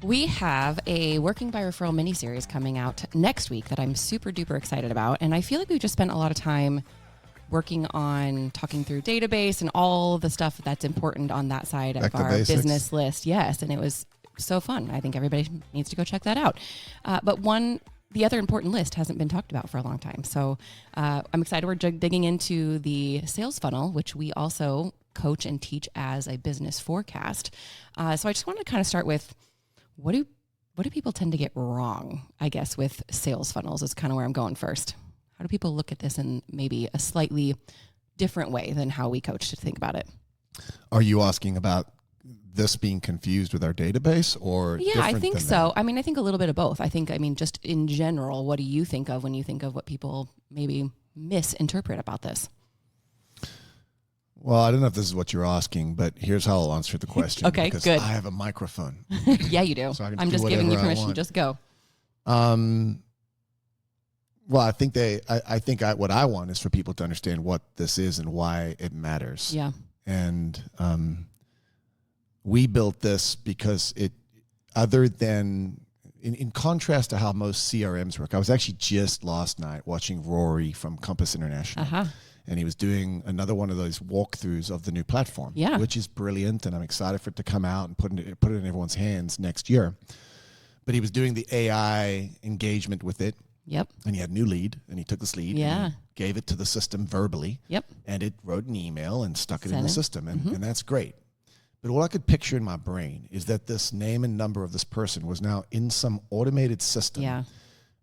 We have a Working by Referral mini-series coming out next week that I'm super duper excited about. And I feel like we've just spent a lot of time working on talking through database and all the stuff that's important on that side of our business list. Yes. And it was so fun. I think everybody needs to go check that out. The other important list hasn't been talked about for a long time. So I'm excited. We're digging into the sales funnel, which we also coach and teach as a business forecast. So I just want to kind of start with, what do people tend to get wrong, I guess, with sales funnels is kind of where I'm going first. How do people look at this in maybe a slightly different way than how we coach to think about it? Are you asking about this being confused with our database or? Yeah, I think so. I mean, I think a little bit of both. Just in general, what do you think of when you think of what people maybe misinterpret about this? Well, I don't know if this is what you're asking, but here's how I'll answer the question. Okay, because good. I have a microphone. Yeah, you do. So I'm just giving you permission. Just go. Well, I think what I want is for people to understand what this is and why it matters. Yeah. And we built this because other than, in contrast to how most CRMs work, I was actually just last night watching Rory from Compass International. Uh-huh. And he was doing another one of those walkthroughs of the new platform, which is brilliant. And I'm excited for it to come out and put it in everyone's hands next year. But he was doing the AI engagement with it. Yep. And he had a new lead, and he took this lead and gave it to the system verbally. Yep. And it wrote an email and stuck it in the system. And that's great. But all I could picture in my brain is that this name and number of this person was now in some automated system. Yeah.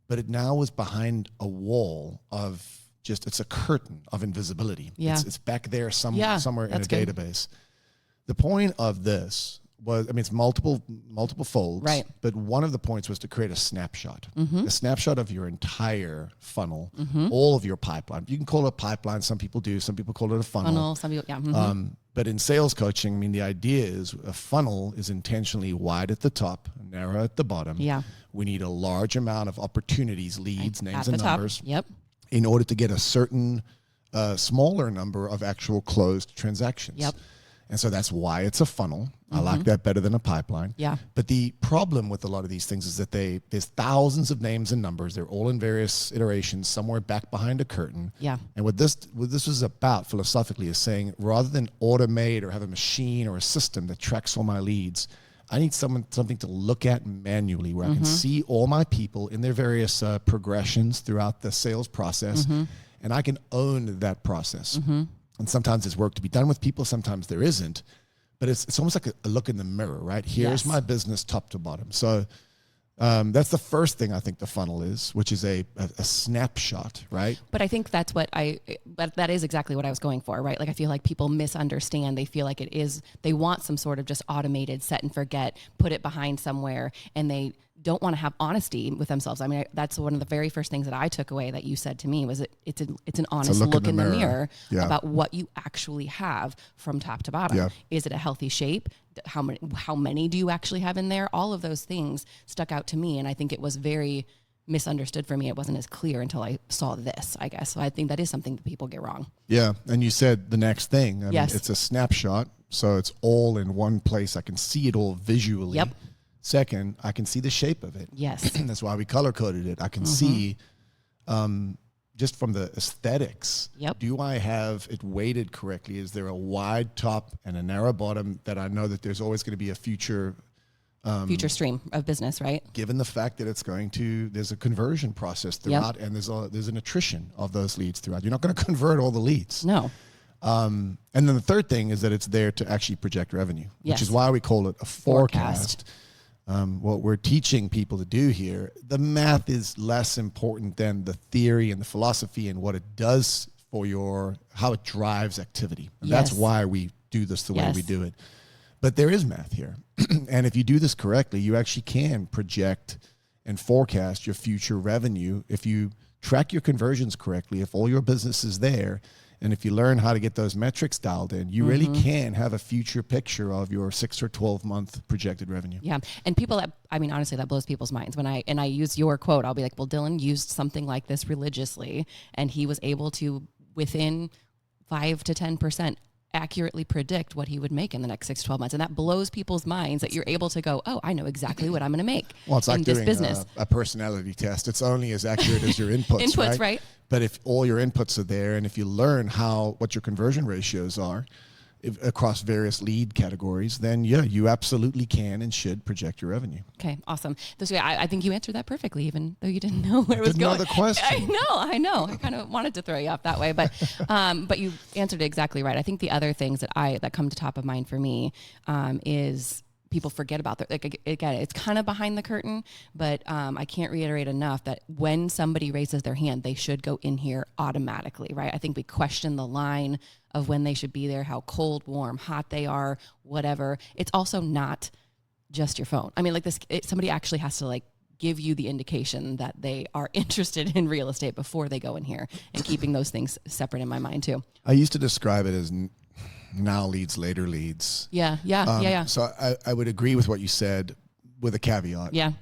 But it now was behind a wall of it's a curtain of invisibility. Yeah. It's back there somewhere in a database. The point of this was, it's multiple folds, right? But one of the points was to create a snapshot, a snapshot of your entire funnel, all of your pipeline. You can call it a pipeline. Some people do. Some people call it a funnel. Some people, yeah. But in sales coaching, the idea is a funnel is intentionally wide at the top, narrow at the bottom. Yeah. We need a large amount of opportunities, leads, names, and numbers. Top. Yep. In order to get a certain smaller number of actual closed transactions. Yep. And so that's why it's a funnel. I like that better than a pipeline. Yeah. But the problem with a lot of these things is that there's thousands of names and numbers. They're all in various iterations, somewhere back behind a curtain. Yeah. And what this was about philosophically is saying, rather than automate or have a machine or a system that tracks all my leads, I need something to look at manually where I can see all my people in their various progressions throughout the sales process, and I can own that process. And sometimes there's work to be done with people, sometimes there isn't, but it's almost like a look in the mirror, right? Here's my business top to bottom. So that's the first thing I think the funnel is, which is a snapshot, right? But I think that is exactly what I was going for, right? Like, I feel like people misunderstand. They feel like they want some sort of just automated set and forget, put it behind somewhere, and they don't want to have honesty with themselves. That's one of the very first things that I took away that you said to me was it's an honest look in the mirror about what you actually have from top to bottom. Yeah. Is it a healthy shape? How many do you actually have in there? All of those things stuck out to me, and I think it was very misunderstood for me. It wasn't as clear until I saw this, I guess. So I think that is something that people get wrong. Yeah, and you said the next thing. It's a snapshot, so it's all in one place. I can see it all visually. Yep. Second, I can see the shape of it. Yes. That's why we color coded it. I can see just from the aesthetics. Yep. Do I have it weighted correctly? Is there a wide top and a narrow bottom that I know that there's always going to be a future stream of business, right? Given the fact that there's a conversion process throughout, and there's an attrition of those leads throughout. You're not going to convert all the leads. No. And then the third thing is that it's there to actually project revenue, which is why we call it a forecast. What we're teaching people to do here, the math is less important than the theory and the philosophy and what it does for how it drives activity. And that's why we do this the way we do it. But there is math here. And if you do this correctly, you actually can project and forecast your future revenue. If you track your conversions correctly, if all your business is there, and if you learn how to get those metrics dialed in, you really can have a future picture of your 6 or 12 month projected revenue. Yeah. And honestly, that blows people's minds. When I use your quote, I'll be like, well, Dylan used something like this religiously, and he was able to, within 5 to 10%, accurately predict what he would make in the next 6 to 12 months. And that blows people's minds that you're able to go, oh, I know exactly what I'm going to make well, it's like in this doing business. A personality test. It's only as accurate as your inputs, right? But if all your inputs are there, and if you learn what your conversion ratios are across various lead categories, then yeah, you absolutely can and should project your revenue. Okay, awesome. This way, I think you answered that perfectly, even though you didn't know where it was going. Didn't know the question. I know. I kind of wanted to throw you off that way, but you answered it exactly right. I think the other things that come to top of mind for me is people forget about that. Like, again, it's kind of behind the curtain, but I can't reiterate enough that when somebody raises their hand, they should go in here automatically, right? I think we question the line of when they should be there, how cold, warm, hot they are, whatever. It's also not just your phone. I mean, like somebody actually has to like give you the indication that they are interested in real estate before they go in here, and keeping those things separate in my mind too. I used to describe it as now leads, later leads. Yeah. So I would agree with what you said with a caveat. Yeah.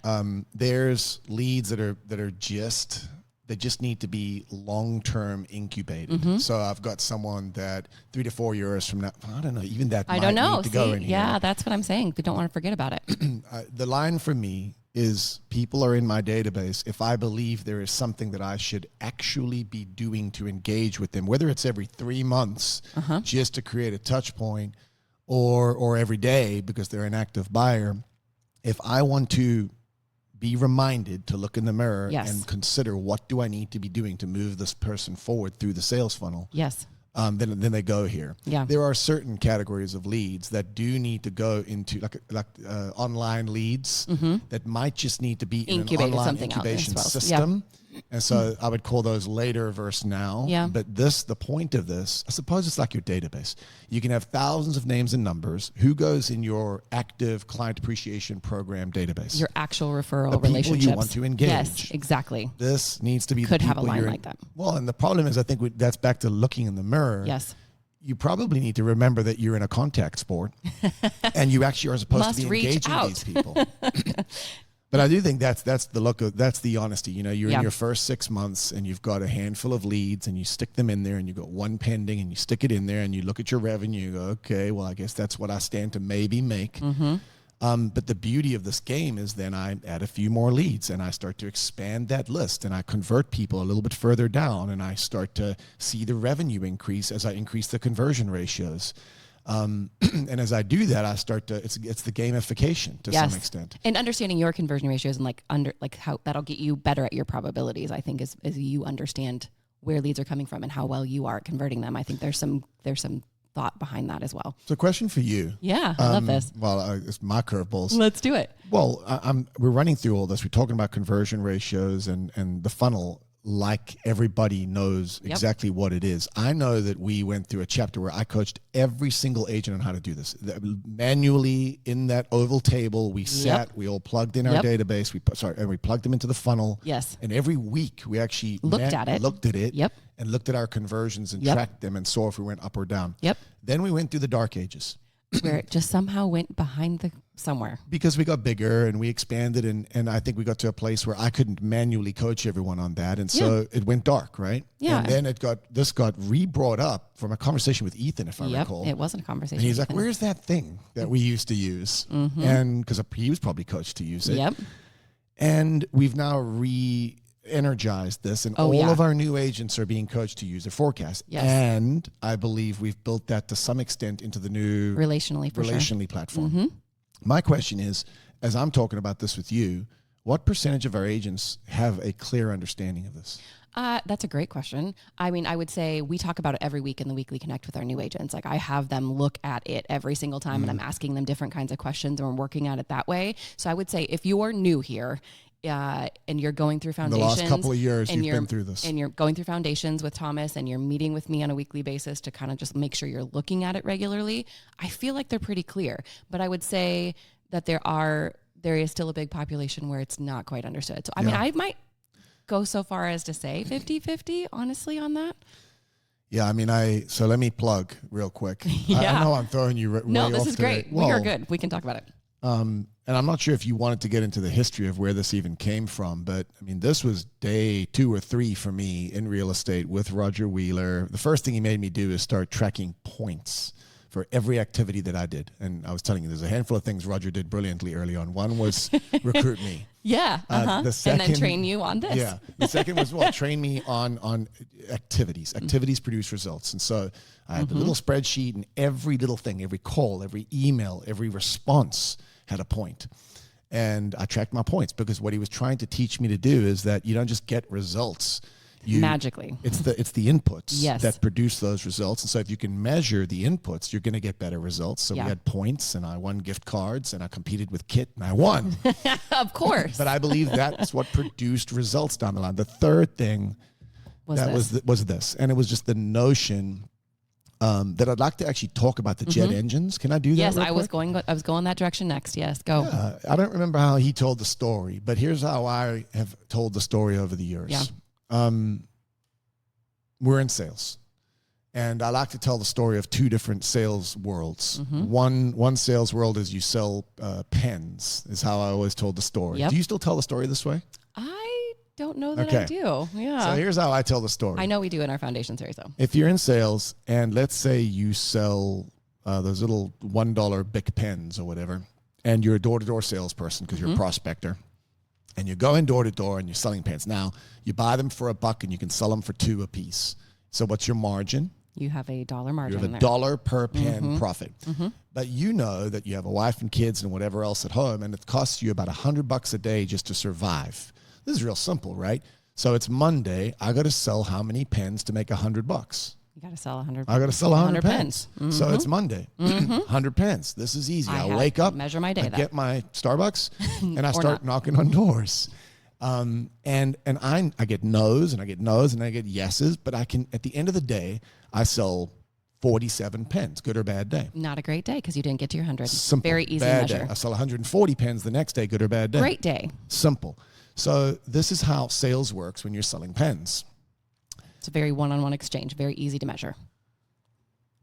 There's leads that just need to be long-term incubated. Mm-hmm. So I've got someone that 3 to 4 years from now, I don't know, even that might need to go in here. Yeah, that's what I'm saying. We don't want to forget about it. The line for me is people are in my database if I believe there is something that I should actually be doing to engage with them, whether it's every 3 months just to create a touch point or every day because they're an active buyer. If I want to be reminded to look in the mirror and consider what do I need to be doing to move this person forward through the sales funnel. Yes. Then they go here. Yeah. There are certain categories of leads that do need to go into like online leads that might just need to be in an online incubation system. Yeah. And so I would call those later versus now. Yeah. But the point of this, I suppose it's like your database. You can have thousands of names and numbers. Who goes in your active client appreciation program database? Your actual referral the relationships. People you want to engage. Yes, exactly. This needs to be Could have a line like that. Well, and the problem is I think that's back to looking in the mirror. Yes. You probably need to remember that you're in a contact sport and you actually are supposed to be engaging these people. But I do think that's the honesty. You know, you're in your first 6 months and you've got a handful of leads and you stick them in there and you've got one pending and you stick it in there and you look at your revenue, you go, okay, well, I guess that's what I stand to maybe make. Mm-hmm. But the beauty of this game is then I add a few more leads and I start to expand that list and I convert people a little bit further down and I start to see the revenue increase as I increase the conversion ratios. And as I do that, I start to, it's the gamification to some extent. And understanding your conversion ratios and how that'll get you better at your probabilities, I think, as you understand where leads are coming from and how well you are at converting them. I think there's some thought behind that as well. So question for you. Yeah, I love this. Well, it's my curveballs. Let's do it. Well, we're running through all this. We're talking about conversion ratios and the funnel. Like everybody knows exactly what it is. I know that we went through a chapter where I coached every single agent on how to do this. Manually in that oval table, we sat, we all plugged in our database. We plugged them into the funnel. Yes. And every week we actually looked at it and looked at our conversions and tracked them and saw if we went up or down. Yep. Then we went through the dark ages. Where it just somehow went behind somewhere. Because we got bigger and we expanded and I think we got to a place where I couldn't manually coach everyone on that. And so it went dark, right? Yeah. And then this got re-brought up from a conversation with Ethan, if I recall. It wasn't a conversation. And he's like, where's that thing that we used to use? Mm-hmm. And because he was probably coached to use it. Yep. And we've now energized this and all of our new agents are being coached to use their forecast. Yes. And I believe we've built that to some extent into the new relationally platform. Mm-hmm. My question is, as I'm talking about this with you, what percentage of our agents have a clear understanding of this? That's a great question. I mean, I would say we talk about it every week in the Weekly Connect with our new agents. Like I have them look at it every single time and I'm asking them different kinds of questions and we're working at it that way. So I would say if you are new here, and you're going through foundations. The last couple of years, you've been through this. And you're going through foundations with Thomas and you're meeting with me on a weekly basis to kind of just make sure you're looking at it regularly. I feel like they're pretty clear. But I would say that there is still a big population where it's not quite understood. So, I mean, I might go so far as to say 50-50, honestly, on that. Yeah, I mean, so let me plug real quick. I know I'm throwing you way off. No, this is great. Well, we are good. We can talk about it. And I'm not sure if you wanted to get into the history of where this even came from, but I mean, this was day 2 or 3 for me in real estate with Roger Wheeler. The first thing he made me do is start tracking points for every activity that I did. And I was telling you, there's a handful of things Roger did brilliantly early on. One was recruit me. Yeah. The second, and then train you on this. Yeah. The second was, train me on activities. Activities produce results. And so I had the little spreadsheet, and every little thing, every call, every email, every response had a point. And I tracked my points, because what he was trying to teach me to do is that you don't just get results magically. It's the inputs Yes. that produce those results. And so if you can measure the inputs, you're going to get better results. So we had points, and I won gift cards, and I competed with Kit, and I won. Of course. But I believe that's what produced results down the line. The third thing was this. And it was just the notion that I'd like to actually talk about the jet engines. Can I do that? Yes, real I was going that direction next. Yes, go. I don't remember how he told the story, but here's how I have told the story over the years. Yeah. We're in sales, and I like to tell the story of 2 different sales worlds. One sales world is you sell pens, is how I always told the story. Yep. Do you still tell the story this way? I don't know that I do. Yeah. So here's how I tell the story. I know we do in our foundation series, though. If you're in sales, and let's say you sell those little $1 Bic pens or whatever, and you're a door-to-door salesperson because you're a prospector, and you're going door to door and you're selling pens. Now, you buy them for $1 and you can sell them for $2 a piece. So what's your margin? You have a dollar margin. You have $1 per pen profit. But you know that you have a wife and kids and whatever else at home, and it costs you about $100 a day just to survive. This is real simple, right? So it's Monday. I got to sell how many pens to make $100? You got to sell 100. I got to sell 100 pens. So it's Monday. 100 pens. This is easy. I wake up, measure my day. I get my Starbucks, and I start knocking on doors. And I get no's, and I get no's, and I get yeses. But I can, at the end of the day, I sell 47 pens. Good or bad day? Not a great day, because you didn't get to your 100. Simple. Very easy bad measure. Day. I sell 140 pens the next day. Good or bad day? Great day. Simple. So this is how sales works when you're selling pens. It's a very one-on-one exchange, very easy to measure.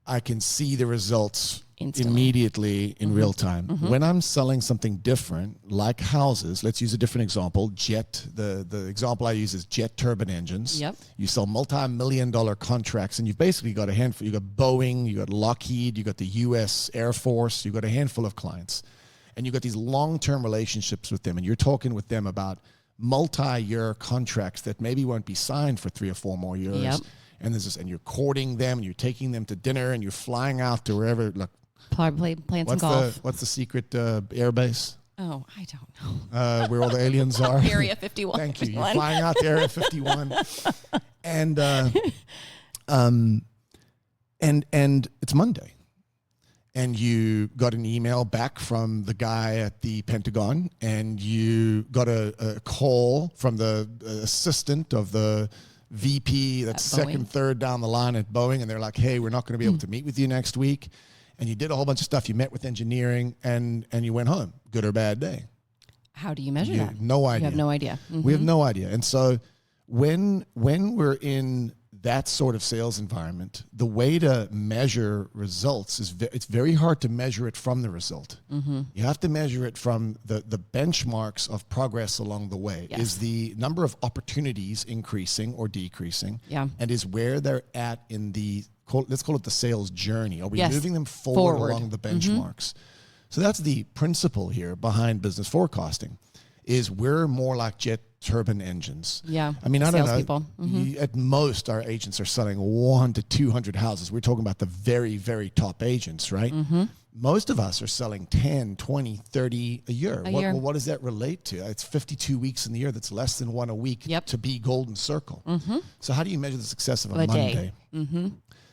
I can see the results Instantly. Immediately in real time. When I'm selling something different, like houses, let's use a different example. Jet, the example I use is jet turbine engines. Yep. You sell multi-million-dollar contracts, and you've basically got a handful. You got Boeing, you got Lockheed, you got the U.S. Air Force, you got a handful of clients, and you got these long-term relationships with them, and you're talking with them about multi-year contracts that maybe won't be signed for 3 or 4 more years. Yep. And there's this, and you're courting them, and you're taking them to dinner, and you're flying out to wherever. Look, Probably playing some golf. What's the secret air base? Oh, I don't know. Where all the aliens are. Area 51. Thank you. You're flying out to Area 51, and it's Monday. And you got an email back from the guy at the Pentagon, and you got a call from the assistant of the VP that's second, third down the line at Boeing, and they're like, hey, we're not going to be able to meet with you next week. And you did a whole bunch of stuff. You met with engineering, and you went home. Good or bad day? How do you measure that? No idea. You have no idea. We have no idea. And so when we're in that sort of sales environment, the way to measure results is it's very hard to measure it from the result. You have to measure it from the benchmarks of progress along the way. Yes. Is the number of opportunities increasing or decreasing? Yeah. And is where they're at in the, let's call it the sales journey. Are we moving them forward along the benchmarks? So that's the principle here behind business forecasting, is we're more like jet turbine engines. Yeah. I mean, I don't know. People. At most, our agents are selling 100 to 200 houses. We're talking about the very, very top agents, right? Most of us are selling 10, 20, 30 a year. Well, what does that relate to? It's 52 weeks in the year. That's less than 1 a week to be golden circle. So how do you measure the success of a Monday?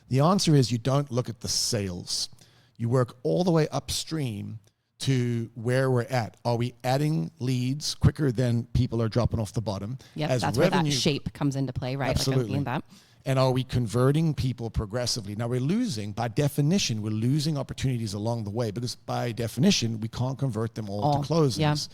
The answer is you don't look at the sales. You work all the way upstream to where we're at. Are we adding leads quicker than people are dropping off the bottom? Yeah, that's where that shape comes into play, right? Absolutely. Like that. And are we converting people progressively? Now, we're losing, by definition, we're losing opportunities along the way, because by definition, we can't convert them all to closings.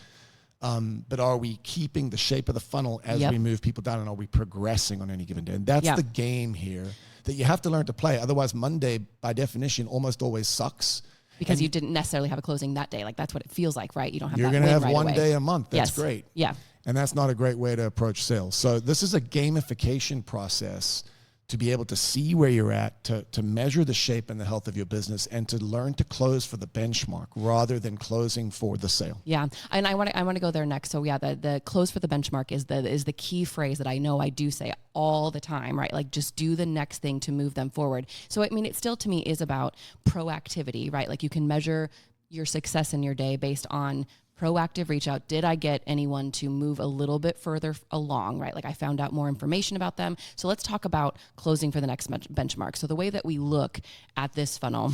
Yeah. But are we keeping the shape of the funnel as we move people down, and are we progressing on any given day? And that's the game here that you have to learn to play. Otherwise, Monday, by definition, almost always sucks. Because you didn't necessarily have a closing that day. Like that's what it feels like, right? You don't have You're that going to have right one away. day a month. That's yes. great. Yeah. And that's not a great way to approach sales. So this is a gamification process to be able to see where you're at, to measure the shape and the health of your business, and to learn to close for the benchmark rather than closing for the sale. Yeah, and I want to go there next. So yeah, the close for the benchmark is the key phrase that I know I do say all the time, right? Like just do the next thing to move them forward. So I mean, it still to me is about proactivity, right? Like you can measure your success in your day based on proactive reach out. Did I get anyone to move a little bit further along, right? Like I found out more information about them. So let's talk about closing for the next benchmark. So the way that we look at this funnel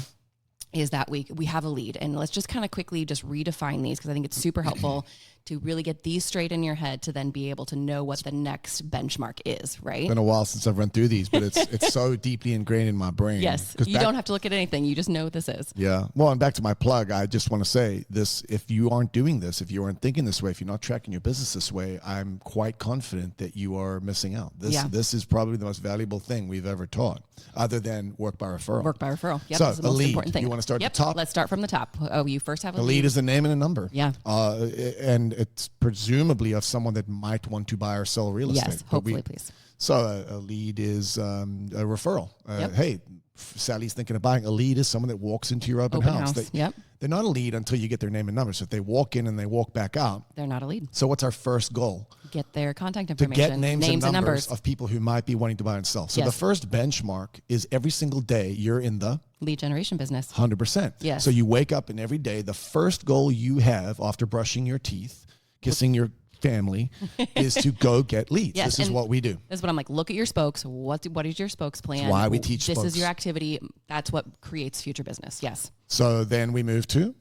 is that we have a lead, and let's just kind of quickly just redefine these because I think it's super helpful to really get these straight in your head to then be able to know what the next benchmark is, right? It's been a while since I've run through these, but it's so deeply ingrained in my brain. Yes, you don't have to look at anything. You just know what this is. Yeah. Well, and back to my plug, I just want to say this, if you aren't doing this, if you aren't thinking this way, if you're not tracking your business this way, I'm quite confident that you are missing out. This is probably the most valuable thing we've ever taught, other than work by referral. Work by referral. Yep, so that's the most lead, important thing. You want to start at the top? Let's start from the top. Oh, you first have a lead. Lead is a name and a number. Yeah. And it's presumably of someone that might want to buy or sell real estate. Yes, hopefully, please. So a lead is a referral. Hey, Sally's thinking of buying. A lead is someone that walks into your open house. They're not a lead until you get their name and number. So if they walk in and they walk back out, they're not a lead. So what's our first goal? Get their contact information. To get names and numbers of people who might be wanting to buy and sell. So the first benchmark is every single day you're in the lead generation business. 100%. Yes. So you wake up and every day, the first goal you have after brushing your teeth, kissing your family is to go get leads. Yes, this is what we do. This is what I'm like. Look at your spokes. What is your spokes plan? That's why we teach This spokes. is your activity. That's what creates future business. Yes. So then we move to?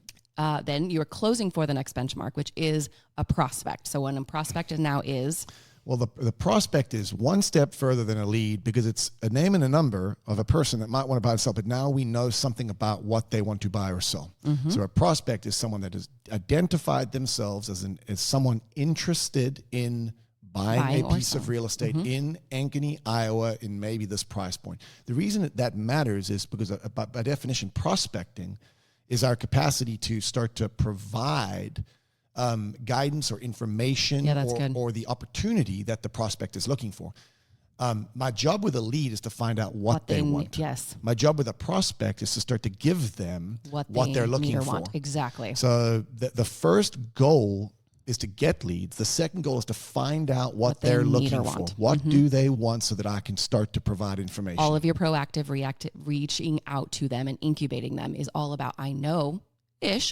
Then you're closing for the next benchmark, which is a prospect. So when a prospect is... Well, the prospect is one step further than a lead because it's a name and a number of a person that might want to buy and sell, but now we know something about what they want to buy or sell. Mm-hmm. So a prospect is someone that has identified themselves as someone interested in buying a piece of real estate in Ankeny, Iowa, in maybe this price point. The reason that matters is because by definition, prospecting is our capacity to start to provide guidance or information or the opportunity that the prospect is looking for. My job with a lead is to find out what they want. Yes. My job with a prospect is to start to give them what they're looking for. Want. Exactly. So the first goal is to get leads. The second goal is to find out what they're looking for. What do they want so that I can start to provide information? All of your proactive, reaching out to them and incubating them is all about, I know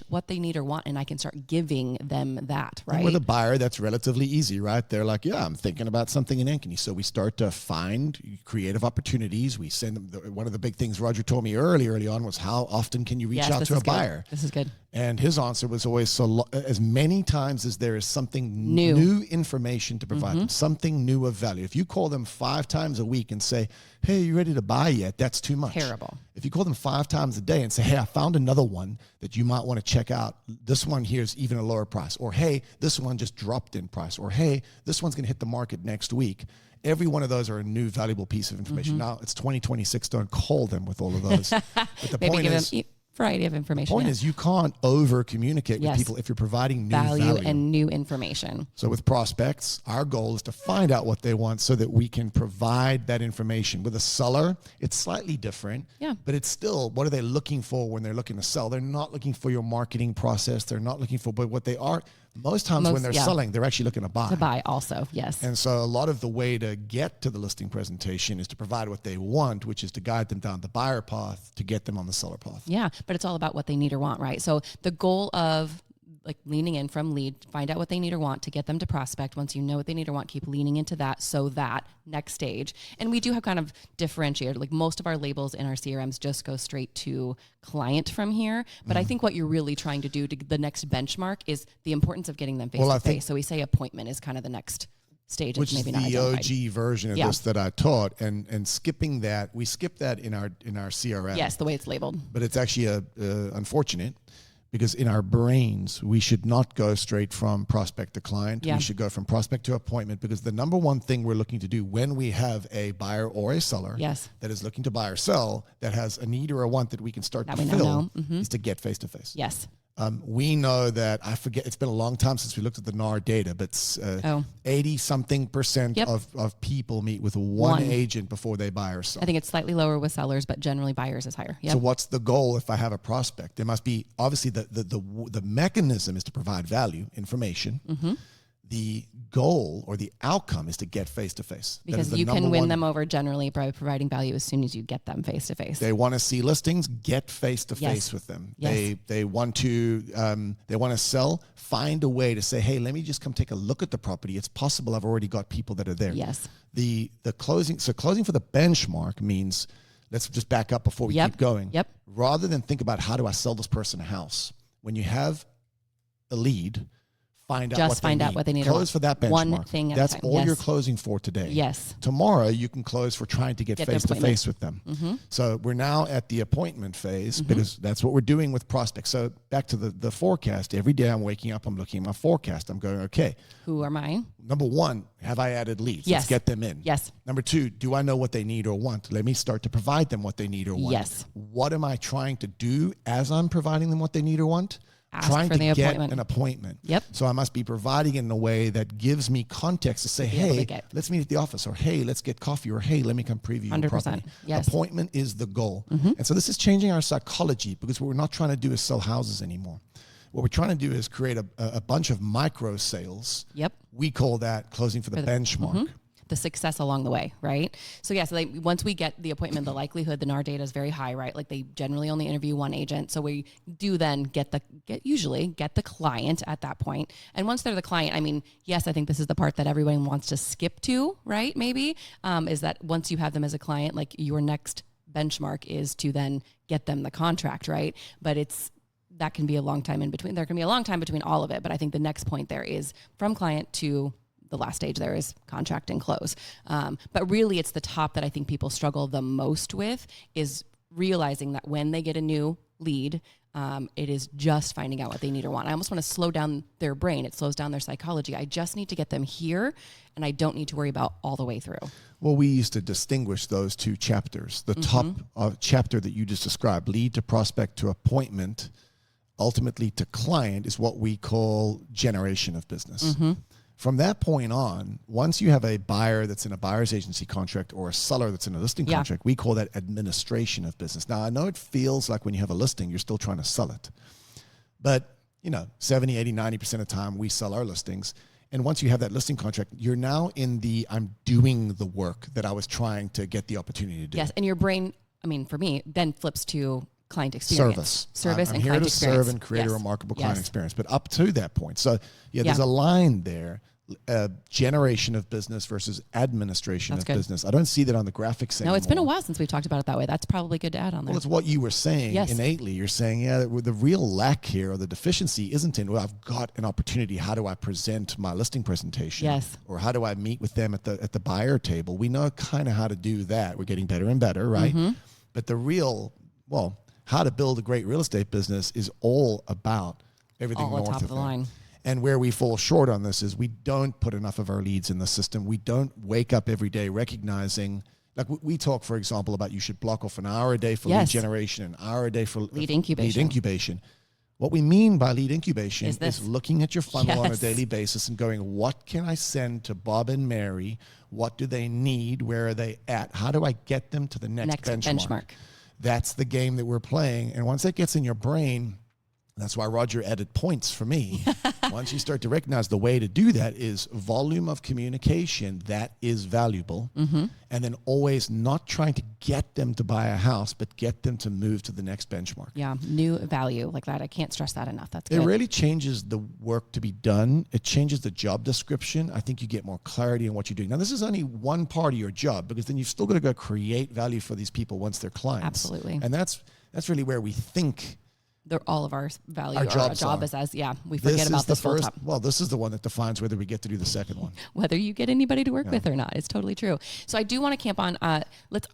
what they need or want, and I can start giving them that, right? And with a buyer, that's relatively easy, right? They're like, yeah, I'm thinking about something in Ankeny. So we start to find creative opportunities. We send them. One of the big things Roger told me early on was how often can you reach out to a buyer? This is good. And his answer was always as many times as there is something new information to provide them, something new of value. If you call them 5 times a week and say, hey, you ready to buy yet? That's too much. Terrible. If you call them 5 times a day and say, hey, I found another one that you might want to check out. This one here is even a lower price. Or, hey, this one just dropped in price. Or, hey, this one's going to hit the market next week. Every one of those are a new valuable piece of information. Now, it's 2026. Don't call them with all of those. But the point is, variety of information. The point is you can't over communicate with people if you're providing new value and new information. So with prospects, our goal is to find out what they want so that we can provide that information. With a seller, it's slightly different, but it's still, what are they looking for when they're looking to sell? They're not looking for your marketing process. They're not looking for, but what they are, most times when they're selling, they're actually looking to buy. To buy also, yes. And so a lot of the way to get to the listing presentation is to provide what they want, which is to guide them down the buyer path to get them on the seller path. Yeah, but it's all about what they need or want, right? So the goal of like leaning in from lead, find out what they need or want to get them to prospect. Once you know what they need or want, keep leaning into that. So that next stage. And we do have kind of differentiated, like most of our labels in our CRMs just go straight to client from here. But I think what you're really trying to do to the next benchmark is the importance of getting them face to face. So we say appointment is kind of the next stage. Which is the OG version of this that I taught, and skipping that, we skip that in our CRM. Yes, the way it's labeled. But it's actually unfortunate because in our brains, we should not go straight from prospect to client. We should go from prospect to appointment, because the number one thing we're looking to do when we have a buyer or a seller that is looking to buy or sell, that has a need or a want that we can start to fill, is to get face-to-face. Yes. We know that, I forget, it's been a long time since we looked at the NAR data, but 80-something% of people meet with one agent before they buy or sell. I think it's slightly lower with sellers, but generally buyers is higher. So what's the goal if I have a prospect? There must be, obviously, the mechanism is to provide value, information. The goal or the outcome is to get face-to-face. Because you can win them over generally by providing value as soon as you get them face-to-face. They want to see listings, get face-to-face with them. Yes. They want to sell, find a way to say, hey, let me just come take a look at the property. It's possible I've already got people that are there. Yes. The closing for the benchmark means, let's just back up before we keep going. Rather than think about how do I sell this person a house, when you have a lead, find out what they need. Close for that benchmark. One thing at a time. That's all you're closing for today. Yes. Tomorrow you can close for trying to get face-to-face with them. So we're now at the appointment phase, because that's what we're doing with prospects. So back to the forecast. Every day I'm waking up, I'm looking at my forecast. I'm going, okay. Who are mine? Number one, have I added leads? Yes. Let's get them in. Yes. Number two, do I know what they need or want? Let me start to provide them what they need or want. Yes. What am I trying to do as I'm providing them what they need or want? Trying to get an appointment. Yep. So I must be providing it in a way that gives me context to say, hey, let's meet at the office, or hey, let's get coffee, or hey, let me come preview your property. Yes. Appointment is the goal. And so this is changing our psychology, because what we're not trying to do is sell houses anymore. What we're trying to do is create a bunch of micro sales. Yep. We call that closing for the benchmark. The success along the way, right? So once we get the appointment, the likelihood, the NAR data is very high, right? Like they generally only interview one agent. So we do then usually get the client at that point. And once they're the client, I mean, yes, I think this is the part that everyone wants to skip to, right? Maybe, is that once you have them as a client, like your next benchmark is to then get them the contract, right? But that can be a long time in between. There can be a long time between all of it. But I think the next point there is from client to the last stage there is contract and close. But really it's the top that I think people struggle the most with, is realizing that when they get a new lead, it is just finding out what they need or want. I almost want to slow down their brain. It slows down their psychology. I just need to get them here, and I don't need to worry about all the way through. Well, we used to distinguish those two chapters. The top chapter that you just described, lead to prospect to appointment, ultimately to client, is what we call generation of business. From that point on, once you have a buyer that's in a buyer's agency contract or a seller that's in a listing contract, we call that administration of business. Now, I know it feels like when you have a listing, you're still trying to sell it. But, 70, 80, 90% of the time we sell our listings. And once you have that listing contract, you're now in I'm doing the work that I was trying to get the opportunity to do. Yes, and your brain, for me, then flips to client experience. Service I'm and here client to experience. serve and create a remarkable client experience. But up to that point. So, there's a line there. Generation of business versus administration of business. I don't see that on the graphics anymore. No, it's been a while since we've talked about it that way. That's probably good to add on there. Well, it's what you were saying innately. You're saying, the real lack here or the deficiency isn't in, I've got an opportunity. How do I present my listing presentation? Yes. Or how do I meet with them at the buyer table? We know kind of how to do that. We're getting better and better, right? But the real, how to build a great real estate business is all about everything all north top of the line. And where we fall short on this is we don't put enough of our leads in the system. We don't wake up every day recognizing, like we talk, for example, about you should block off an hour a day for lead generation, an hour a day for lead incubation. What we mean by lead incubation is looking at your funnel on a daily basis and going, what can I send to Bob and Mary? What do they need? Where are they at? How do I get them to the next benchmark? That's the game that we're playing. And once that gets in your brain, that's why Roger added points for me. Once you start to recognize the way to do that is volume of communication that is valuable, and then always not trying to get them to buy a house, but get them to move to the next benchmark. Yeah, new value like that. I can't stress that enough. That's good. It really changes the work to be done. It changes the job description. I think you get more clarity in what you're doing. Now, this is only one part of your job, because then you've still got to go create value for these people once they're clients. Absolutely. And that's really where we think all of our value, our our job is as, we forget about this full time. Well, this is the one that defines whether we get to do the second one. Whether you get anybody to work with or not. It's totally true. So I do want to camp on,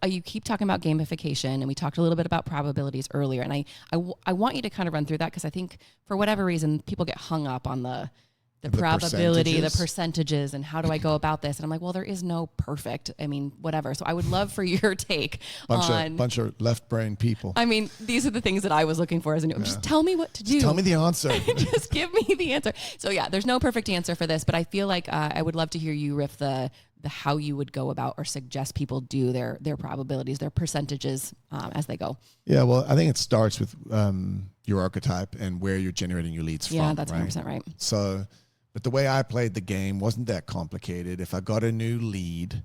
you keep talking about gamification, and we talked a little bit about probabilities earlier. And I want you to kind of run through that, because I think for whatever reason, people get hung up on the probability, the percentages, and how do I go about this? And I'm like, well, there is no perfect, whatever. So I would love for your take on... Bunch of left-brain people. These are the things that I was looking for as a new... Just tell me what to do. Just tell me the answer. Just give me the answer. So there's no perfect answer for this, but I feel like I would love to hear you riff the how you would go about or suggest people do their probabilities, their percentages as they go. Yeah, well, I think it starts with your archetype and where you're generating your leads from. Yeah, that's 100% right. So... But the way I played the game wasn't that complicated. If I got a new lead,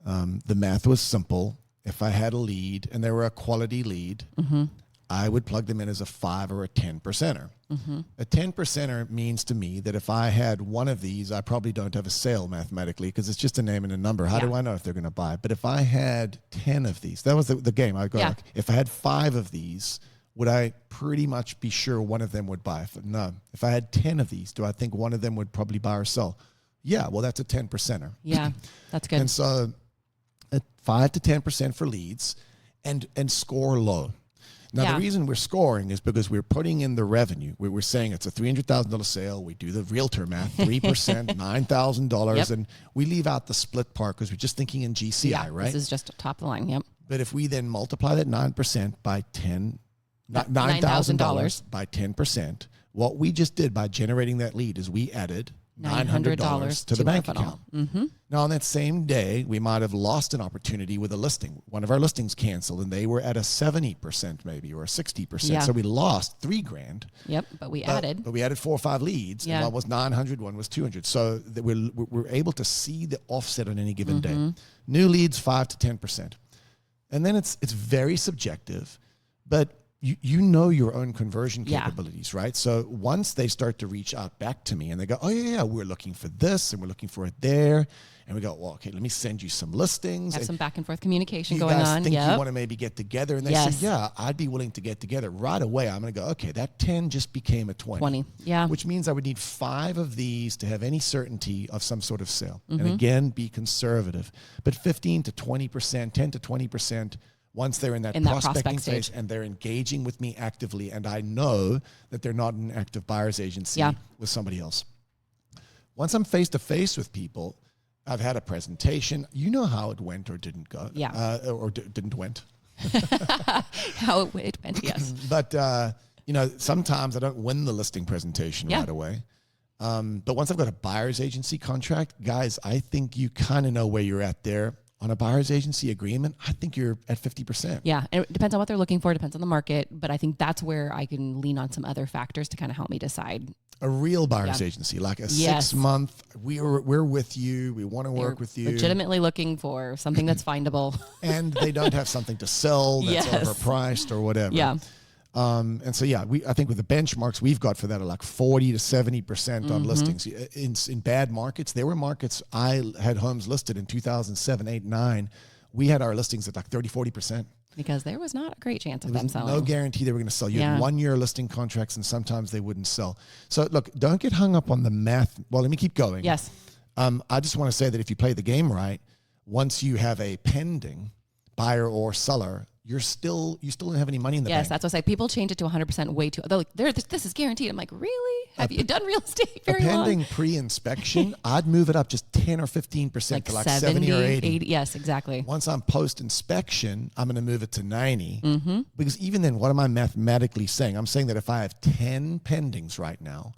the math was simple. If I had a lead and they were a quality lead, I would plug them in as a 5 or a 10%er. A 10%er means to me that if I had one of these, I probably don't have a sale mathematically, because it's just a name and a number. How do I know if they're going to buy? But if I had 10 of these, that was the game. I go like, if I had 5 of these, would I pretty much be sure one of them would buy? No. If I had 10 of these, do I think one of them would probably buy or sell? Yeah, well, that's a 10%er. Yeah, that's good. And so at 5 to 10% for leads and score low. Now, the reason we're scoring is because we're putting in the revenue. We're saying it's a $300,000 sale. We do the realtor math, 3%, $9,000, and we leave out the split part because we're just thinking in GCI, right? This is just top of the line, But if we then multiply that 9% by $9,000 by 10%. What we just did by generating that lead is we added $900 to the bank account. Now, on that same day, we might have lost an opportunity with a listing. One of our listings canceled, and they were at a 70% maybe or a 60%. So we lost $3,000. Yep, but we added. But we added 4 or 5 leads. And one was 900, one was 200. So that we're able to see the offset on any given day. New leads, 5 to 10%. And then it's very subjective, but you know your own conversion capabilities, right? So once they start to reach out back to me and they go, oh, yeah, we're looking for this and we're looking for it there. And we go, well, okay, let me send you some listings. Have some back and forth communication going on. You guys think you want to maybe get together? And they say, yeah, I'd be willing to get together. Right away, I'm going to go, okay, that 10 just became a 20. Which means I would need 5 of these to have any certainty of some sort of sale. And again, be conservative. But 15 to 20%, 10 to 20%, once they're in that prospecting phase and they're engaging with me actively, and I know that they're not an active buyer's agency with somebody else. Once I'm face-to-face with people, I've had a presentation. You know how it went or didn't go. Didn't went. How it went, yes. But, sometimes I don't win the listing presentation right away. But once I've got a buyer's agency contract, guys, I think you kind of know where you're at there. On a buyer's agency agreement, I think you're at 50%. Yeah, and it depends on what they're looking for. It depends on the market. But I think that's where I can lean on some other factors to kind of help me decide. A real buyer's agency, like a 6-month, we're with you. We want to work with you. Legitimately looking for something that's findable. And they don't have something to sell that's overpriced or whatever. Yeah. And so, I think with the benchmarks we've got for that are like 40 to 70% on listings. In bad markets, there were markets I had homes listed in 2007, 8, 9. We had our listings at like 30, 40%. Because there was not a great chance of them selling. No guarantee they were going to sell. You had 1-year listing contracts, and sometimes they wouldn't sell. So look, don't get hung up on the math. Well, let me keep going. Yes. I just want to say that if you play the game right, once you have a pending buyer or seller, you still don't have any money in the bank. Yes, that's what I say. People change it to 100% way too. They're like, this is guaranteed. I'm like, really? Have you done real estate very long? Pending pre-inspection, I'd move it up just 10 or 15% to like 70 or 80. Yes, exactly. Once I'm post-inspection, I'm going to move it to 90. Because even then, what am I mathematically saying? I'm saying that if I have 10 pendings right now,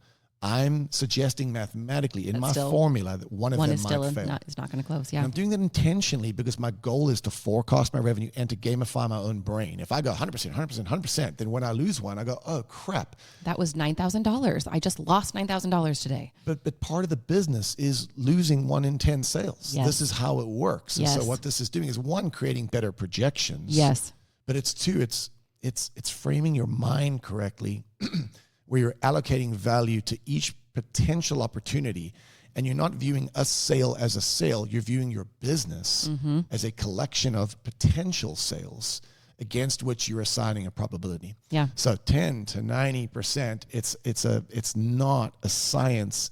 I'm suggesting mathematically in my formula that one of them might fail. It's not going to close, And I'm doing that intentionally because my goal is to forecast my revenue and to gamify my own brain. If I go 100%, 100%, 100%, then when I lose one, I go, oh, crap. That was $9,000. I just lost $9,000 today. But part of the business is losing 1 in 10 sales. Yes. This is how it works. And so what this is doing is, 1, creating better projections. Yes. But it's 2, it's framing your mind correctly where you're allocating value to each potential opportunity, and you're not viewing a sale as a sale. You're viewing your business as a collection of potential sales. against which you're assigning a probability. Yeah. So 10 to 90%, it's not a science.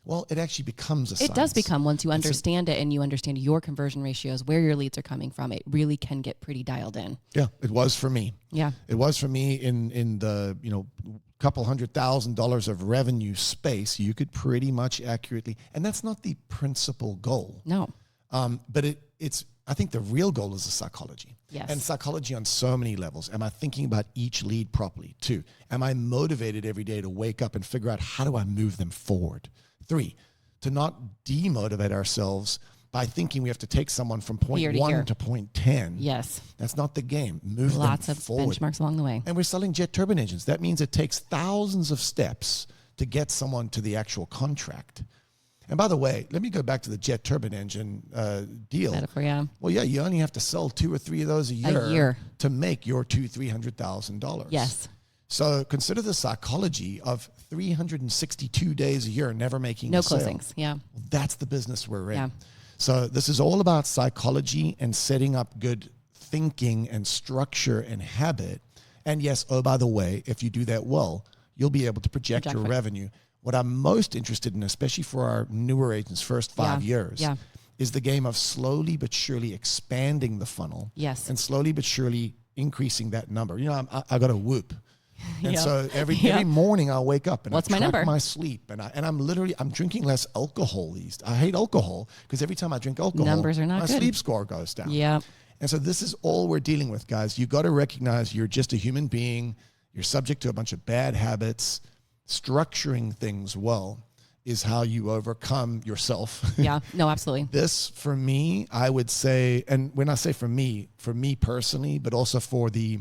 Well, it actually becomes a science. It does become, once you understand it and you understand your conversion ratios, where your leads are coming from, it really can get pretty dialed in. Yeah, it was for me. Yeah. It was for me in the, couple $100,000 of revenue space. You could pretty much accurately, and that's not the principal goal. No. But it's, I think the real goal is the psychology. Yes. And psychology on so many levels. Am I thinking about each lead properly? 2, am I motivated every day to wake up and figure out how do I move them forward? 3, to not demotivate ourselves by thinking we have to take someone from point 1 to point 10. Yes. That's not the game. Move Lots them of forward. benchmarks along the way. And we're selling jet turbine engines. That means it takes thousands of steps to get someone to the actual contract. And by the way, let me go back to the jet turbine engine deal. Metaphor, yeah. Well, yeah, you only have to sell 2 or 3 of those a year to make your $200,000-$300,000. Yes. So consider the psychology of 362 days a year never making a sale. No closings, yeah. Well, that's the business we're in. Yeah. So this is all about psychology and setting up good thinking and structure and habit. And yes, oh, by the way, if you do that well, you'll be able to project your revenue. What I'm most interested in, especially for our newer agents, first 5 years, is the game of slowly but surely expanding the funnel. Yes. And slowly but surely increasing that number. I got a Whoop. And so every morning I'll wake up and I track my sleep, and I'm drinking less alcohol I hate alcohol because every time I drink alcohol, numbers are not my good. sleep score goes down. Yeah. And so this is all we're dealing with, guys. You got to recognize you're just a human being. You're subject to a bunch of bad habits. Structuring things well is how you overcome yourself. Yeah, no, absolutely. This, for me, I would say, and when I say for me personally, but also for the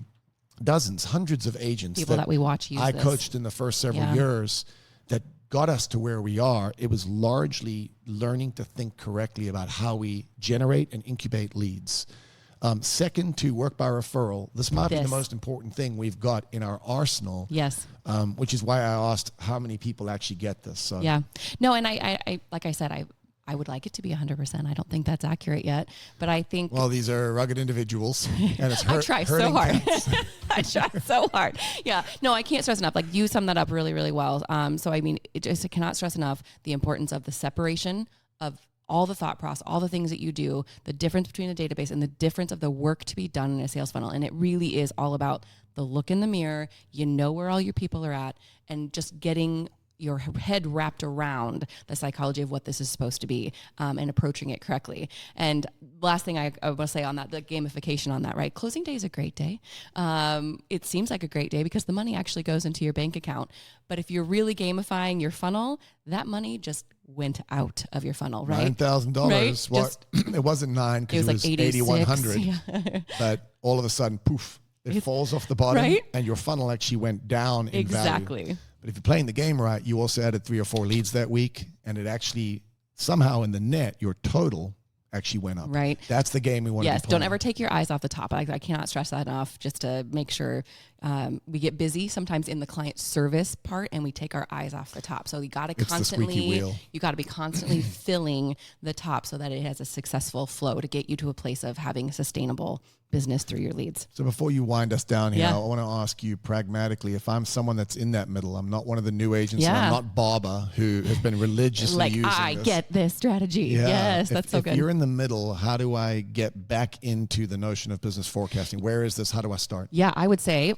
dozens, hundreds of agents people that we watch use I this. coached in the first several years that got us to where we are, it was largely learning to think correctly about how we generate and incubate leads. Second to work by referral, this might be the most important thing we've got in our arsenal. Yes. Which is why I asked how many people actually get this. So. Yeah. No, and I like I said, I would like it to be 100%. I don't think that's accurate yet, but I think. Well, these are rugged individuals, and it's I try so hard. I try so hard. Yeah. No, I can't stress enough. Like, you summed that up really, really well. So I mean, I cannot stress enough the importance of the separation of all the thought process, all the things that you do, the difference between the database and the difference of the work to be done in a sales funnel. And it really is all about the look in the mirror. You know where all your people are at, and just getting your head wrapped around the psychology of what this is supposed to be, and approaching it correctly. And last thing I want to say on that, the gamification on that, right? Closing day is a great day. It seems like a great day because the money actually goes into your bank account. But if you're really gamifying your funnel, that money just went out of your funnel, right? $9,000. Right? Well, it wasn't 9 because it was like 8,100. Yeah. But all of a sudden, poof, it falls off the bottom, right? And your funnel actually went down in value. But if you're playing the game right, you also added 3 or 4 leads that week, and it actually somehow in the net, your total actually went up. Right. That's the game we want to be playing. Yes, don't ever take your eyes off the top. I cannot stress that enough, just to make sure we get busy sometimes in the client service part and we take our eyes off the top. So you got to be constantly filling the top so that it has a successful flow to get you to a place of having a sustainable business through your leads. So before you wind us down here, I want to ask you pragmatically, if I'm someone that's in that middle, I'm not one of the new agents, and I'm not Baba who has been religiously using I this. get this strategy. Yeah. Yes, that's so good. If you're in the middle, how do I get back into the notion of business forecasting? Where is this? How do I start? Yeah, I would say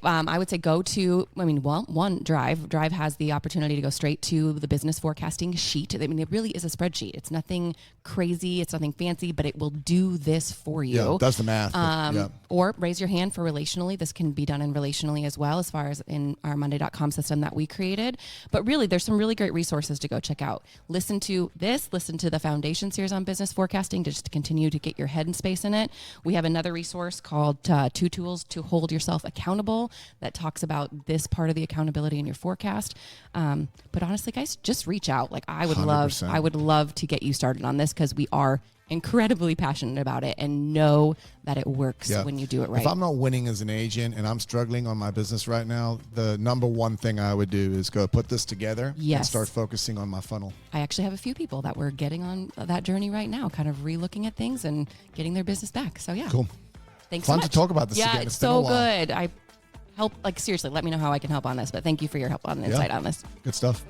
go to, Drive. Drive has the opportunity to go straight to the business forecasting sheet. I mean, it really is a spreadsheet. It's nothing crazy. It's nothing fancy, but it will do this for you. Yeah, it does the math. Or raise your hand for Relationally. This can be done in Relationally as well, as far as in our Monday.com system that we created. But really, there's some really great resources to go check out. Listen to the Foundation series on business forecasting to just continue to get your head in space in it. We have another resource called 2 Tools to Hold Yourself Accountable that talks about this part of the accountability in your forecast. But honestly, guys, just reach out. Like, I would 100%. love to get you started on this, because we are incredibly passionate about it and know that it works when you do it right. If I'm not winning as an agent and I'm struggling on my business right now, the number one thing I would do is go put this together and start focusing on my funnel. I actually have a few people that we're getting on that journey right now, kind of re-looking at things and getting their business back. So yeah. Cool. Thanks Fun so much. to talk about this again. It's so good. I help, like seriously, let me know how I can help on this. But thank you for your help on the insight on this. Good stuff.